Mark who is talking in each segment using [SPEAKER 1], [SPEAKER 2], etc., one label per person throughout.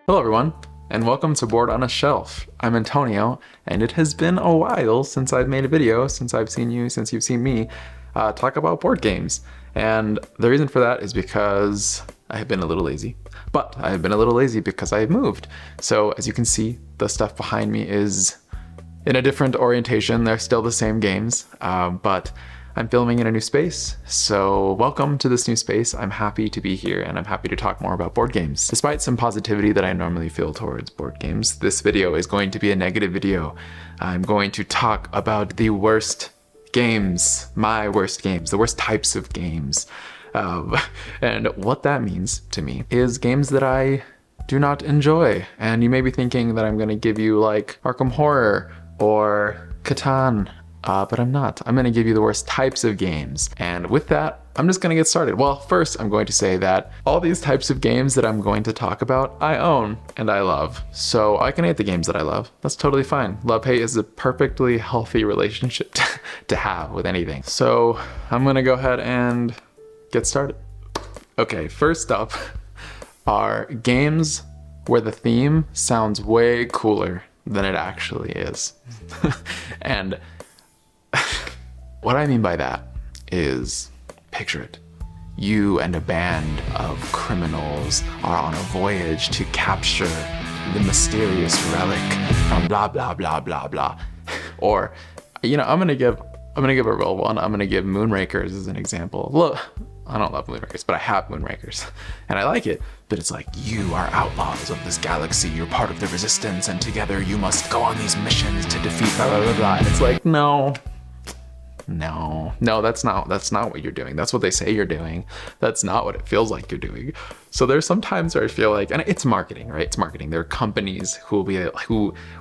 [SPEAKER 1] Hello everyone, and welcome to Board on a Shelf. I'm Antonio, and it has been a while since I've made a video, since you've seen me talk about board games. And the reason for that is because I have been a little lazy. But I have been a little lazy because I have moved. So as you can see, the stuff behind me is in a different orientation. They're still the same games, but I'm filming in a new space, so welcome to this new space. I'm happy to be here and I'm happy to talk more about board games. Despite some positivity that I normally feel towards board games, this video is going to be a negative video. I'm going to talk about the worst games, my worst games, the worst types of games. And what that means to me is games that I do not enjoy. And you may be thinking that I'm going to give you like Arkham Horror or Catan, but I'm not. I'm going to give you the worst types of games. And with that, I'm just going to get started. Well, first, I'm going to say that all these types of games that I'm going to talk about, I own and I love. So I can hate the games that I love. That's totally fine. Love-hate is a perfectly healthy relationship to have with anything. So I'm going to go ahead and get started. Okay, first up are games where the theme sounds way cooler than it actually is. And what I mean by that is, picture it. You and a band of criminals are on a voyage to capture the mysterious relic from blah, blah, blah, blah, blah. Or, you know, I'm gonna give a real one. I'm gonna give Moonrakers as an example. Look, I don't love Moonrakers, but I have Moonrakers and I like it. But it's like, you are outlaws of this galaxy. You're part of the resistance, and together you must go on these missions to defeat blah, blah, blah, blah. And it's like, no, that's not what you're doing. That's what they say you're doing. That's not what it feels like you're doing. So there's some times where I feel like, and it's marketing, right? It's marketing. There are companies who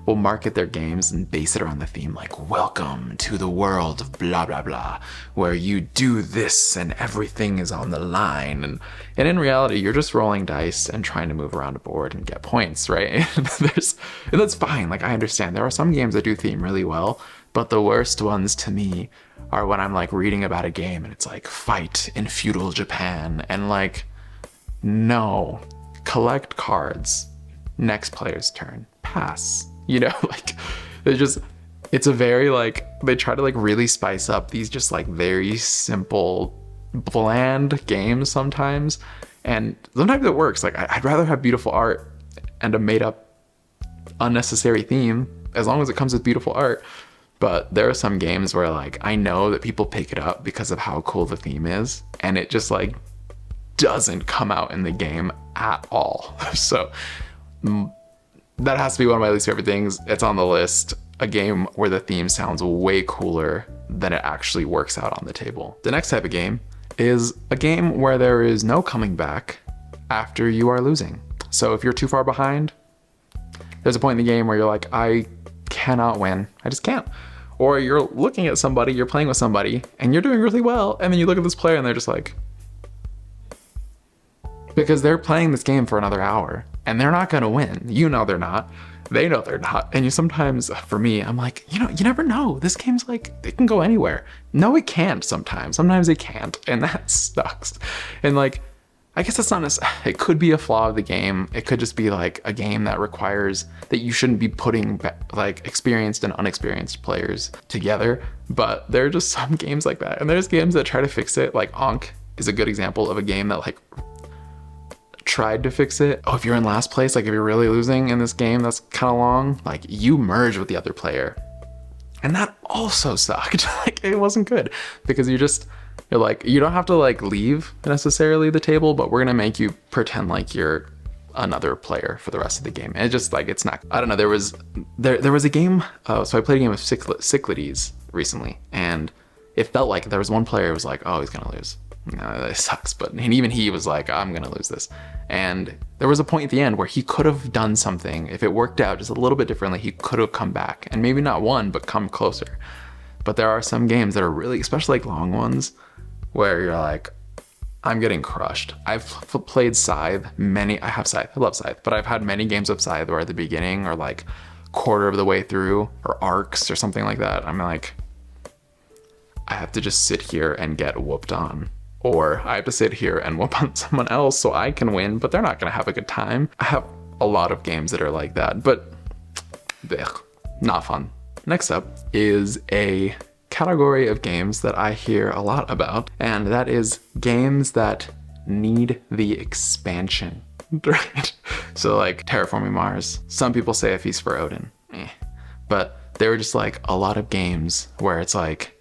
[SPEAKER 1] will market their games and base it around the theme, like, welcome to the world of blah, blah, blah, where you do this and everything is on the line. And in reality, you're just rolling dice and trying to move around a board and get points, right? And that's fine. Like, I understand there are some games that do theme really well, but the worst ones to me are when I'm like reading about a game and it's like fight in feudal Japan and like, no, collect cards, next player's turn, pass, you know, like it's a very like, they try to like really spice up these just like very simple, bland games sometimes. And sometimes it works. Like I'd rather have beautiful art and a made up unnecessary theme as long as it comes with beautiful art. But there are some games where like I know that people pick it up because of how cool the theme is, and it just like doesn't come out in the game at all. So that has to be one of my least favorite things. It's on the list. A game where the theme sounds way cooler than it actually works out on the table. The next type of game is a game where there is no coming back after you are losing. So if you're too far behind, there's a point in the game where you're like, I cannot win. I just can't. Or you're looking at somebody, you're playing with somebody, and you're doing really well, and then you look at this player and they're just like, because they're playing this game for another hour, and they're not gonna win. You know they're not. They know they're not. And you sometimes, for me, I'm like, you know, you never know. This game's like, it can go anywhere. No, it can't sometimes. Sometimes it can't, and that sucks. And like, I guess that's not it could be a flaw of the game. It could just be like a game that requires that you shouldn't be putting like experienced and unexperienced players together. But there are just some games like that. And there's games that try to fix it. Like Ankh is a good example of a game that like tried to fix it. Oh, if you're in last place, like if you're really losing in this game that's kind of long, like you merge with the other player. And that also sucked. Like it wasn't good because you're like, you don't have to like leave necessarily the table, but we're gonna make you pretend like you're another player for the rest of the game. And it just like, it's not, I don't know, there was a game, so I played a game of Cyclades recently, and it felt like there was one player who was like, oh, he's gonna lose. No, that sucks. And even he was like, I'm gonna lose this. And there was a point at the end where he could have done something. If it worked out just a little bit differently, he could have come back and maybe not won, but come closer. But there are some games that are really, especially like long ones, where you're like, I'm getting crushed. I've played Scythe, I have Scythe, I love Scythe, but I've had many games of Scythe where at the beginning or like quarter of the way through, or arcs or something like that, I'm like, I have to just sit here and get whooped on. Or I have to sit here and whoop on someone else so I can win, but they're not gonna have a good time. I have a lot of games that are like that, but blech, not fun. Next up is a category of games that I hear a lot about, and that is games that need the expansion, right? So like Terraforming Mars, some people say A Feast for Odin, but there were just like a lot of games where it's like,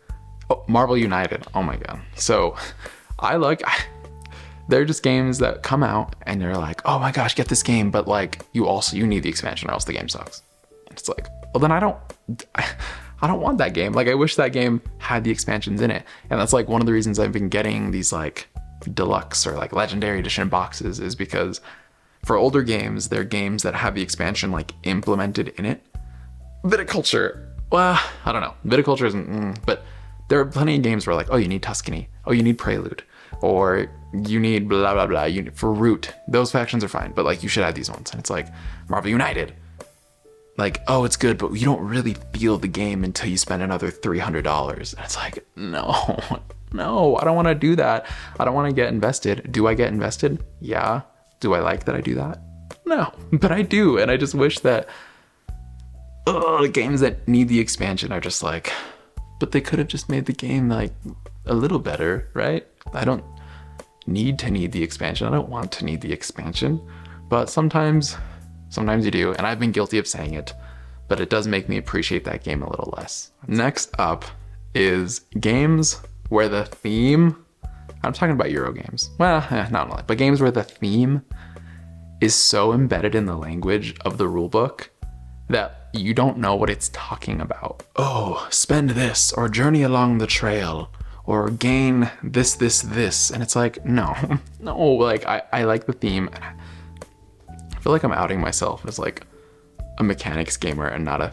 [SPEAKER 1] oh, Marvel United, oh my god. So they're just games that come out and they're like, oh my gosh, get this game, but like you need the expansion or else the game sucks. It's like, well then I don't want that game. Like I wish that game had the expansions in it. And that's like one of the reasons I've been getting these like deluxe or like legendary edition boxes, is because for older games, they're games that have the expansion like implemented in it. Viticulture, well, I don't know. Viticulture isn't, but there are plenty of games where like, oh, you need Tuscany, oh, you need Prelude, or you need blah, blah, blah. For Root, those factions are fine, but like you should add these ones. And it's like Marvel United. Like, oh, it's good, but you don't really feel the game until you spend another $300. And it's like, no, I don't want to do that. I don't want to get invested. Do I get invested? Yeah. Do I like that I do that? No, but I do. And I just wish that the games that need the expansion are just like, but they could have just made the game like a little better, right? I don't need the expansion. I don't want to need the expansion, but sometimes you do, and I've been guilty of saying it, but it does make me appreciate that game a little less. Next up is games where the theme, I'm talking about Euro games. Well, not really, but games where the theme is so embedded in the language of the rulebook that you don't know what it's talking about. Oh, spend this, or journey along the trail, or gain this. And it's like, no, like I like the theme. I feel like I'm outing myself as like a mechanics gamer and not a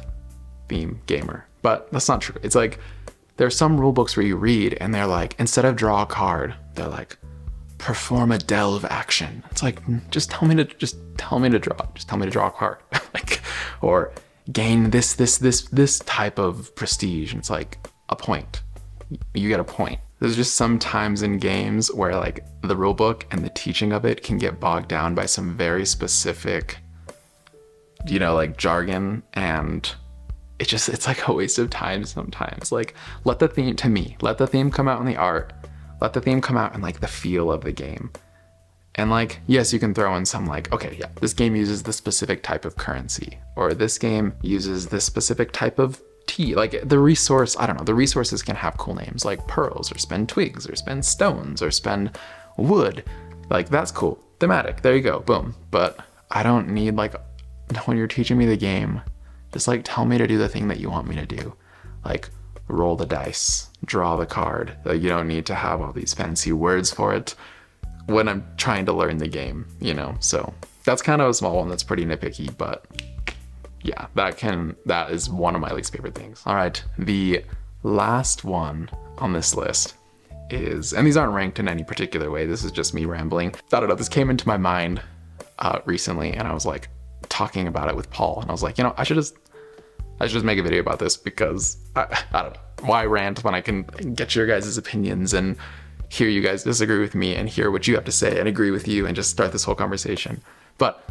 [SPEAKER 1] theme gamer, but that's not true. It's like, there's some rule books where you read and they're like, instead of draw a card, they're like, perform a delve action. It's like, just tell me to draw a card. Like, or gain this type of prestige. And it's like a point. You get a point. There's just some times in games where like the rule book and the teaching of it can get bogged down by some very specific, like jargon, and it's like a waste of time sometimes. Like, let the theme come out in the art, let the theme come out in like the feel of the game. And like, yes, you can throw in some like, okay, yeah, this game uses this specific type of currency, or this game uses this specific type of tea. Like the resource, I don't know, the resources can have cool names like pearls, or spend twigs, or spend stones, or spend wood. Like that's cool. Thematic, there you go, boom. But I don't need like, when you're teaching me the game, just like tell me to do the thing that you want me to do. Like roll the dice, draw the card. Like you don't need to have all these fancy words for it when I'm trying to learn the game, So that's kind of a small one that's pretty nitpicky, but yeah, that is one of my least favorite things. All right, the last one on this list is, and these aren't ranked in any particular way, this is just me rambling. I don't know, this came into my mind recently, and I was like talking about it with Paul, and I was like, I should just make a video about this, because I don't know, why rant when I can get your guys' opinions and hear you guys disagree with me and hear what you have to say and agree with you and just start this whole conversation. But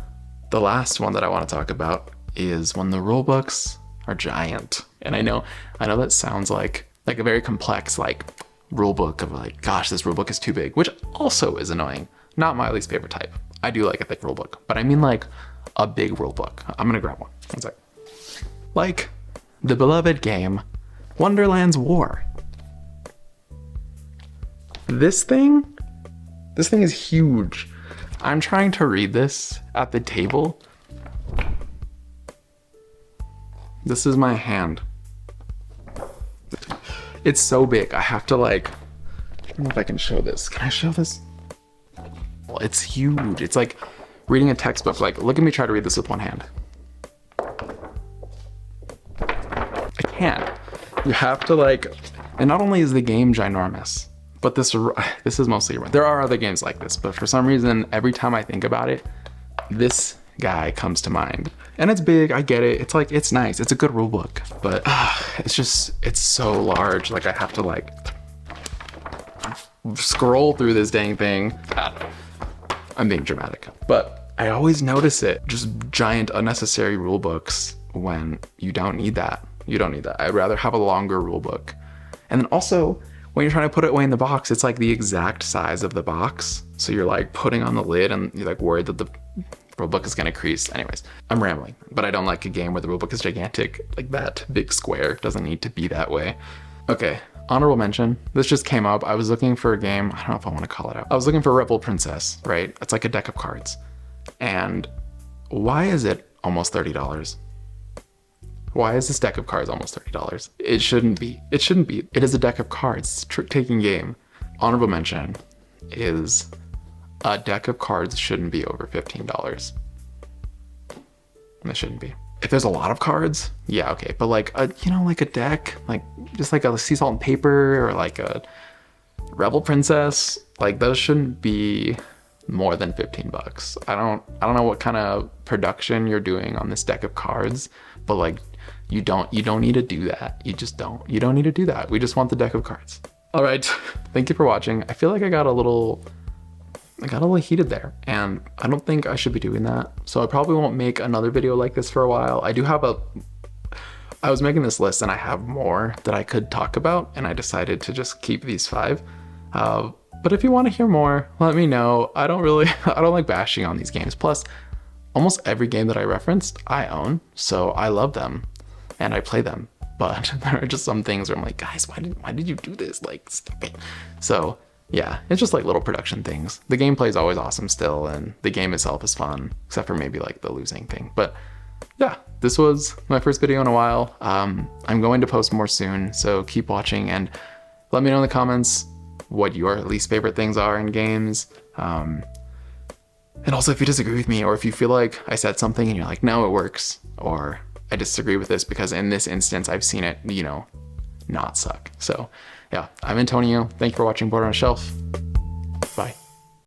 [SPEAKER 1] the last one that I want to talk about is when the rule books are giant. And I know that sounds like a very complex like rule book of like, gosh, this rule book is too big, which also is annoying. Not my least favorite type. I do like a thick rule book, but I mean like a big rule book. I'm gonna grab one sec. Like the beloved game Wonderland's War. This thing is huge. I'm trying to read this at the table. This is my hand. It's so big. I have to like, I don't know if I can show this. Can I show this? Well, it's huge. It's like reading a textbook. Like, look at me try to read this with one hand. I can't. You have to like, and not only is the game ginormous, but this is mostly, there are other games like this, but for some reason, every time I think about it, this guy comes to mind. And it's big, I get it. It's like, it's nice. It's a good rule book, but it's so large. Like I have to like scroll through this dang thing. I'm being dramatic, but I always notice it. Just giant unnecessary rule books when you don't need that. You don't need that. I'd rather have a longer rule book. And then also, when you're trying to put it away in the box, it's like the exact size of the box. So you're like putting on the lid and you're like worried that the rule book is gonna crease. Anyways, I'm rambling, but I don't like a game where the rule book is gigantic. Like that big square doesn't need to be that way. Okay, honorable mention. This just came up. I was looking for a game. I don't know if I want to call it out. I was looking for Rebel Princess, right? It's like a deck of cards. And why is it almost $30? Why is this deck of cards almost $30? It shouldn't be. It shouldn't be. It is a deck of cards. It's a trick-taking game. Honorable mention is a deck of cards shouldn't be over $15. It shouldn't be. If there's a lot of cards, yeah, okay. But like a, you know, like a deck, like just like a sea salt and paper or like a Rebel Princess, like those shouldn't be more than 15 bucks. I don't know what kind of production you're doing on this deck of cards, but like you don't need to do that. You don't need to do that. We just want the deck of cards. All right. Thank you for watching. I feel like I got a little heated there, and I don't think I should be doing that. So I probably won't make another video like this for a while. I was making this list and I have more that I could talk about, and I decided to just keep these 5. But if you want to hear more, let me know. I don't like bashing on these games. Plus, almost every game that I referenced, I own, so I love them and I play them. But there are just some things where I'm like, guys, why did you do this? Like, stop it. So yeah, it's just like little production things. The gameplay is always awesome still, and the game itself is fun, except for maybe like the losing thing. But yeah, this was my first video in a while. I'm going to post more soon, so keep watching and let me know in the comments what your least favorite things are in games. And also if you disagree with me, or if you feel like I said something and you're like, no, it works, or I disagree with this because in this instance, I've seen it, you know, not suck. So yeah, I'm Antonio. Thank you for watching Board on a Shelf.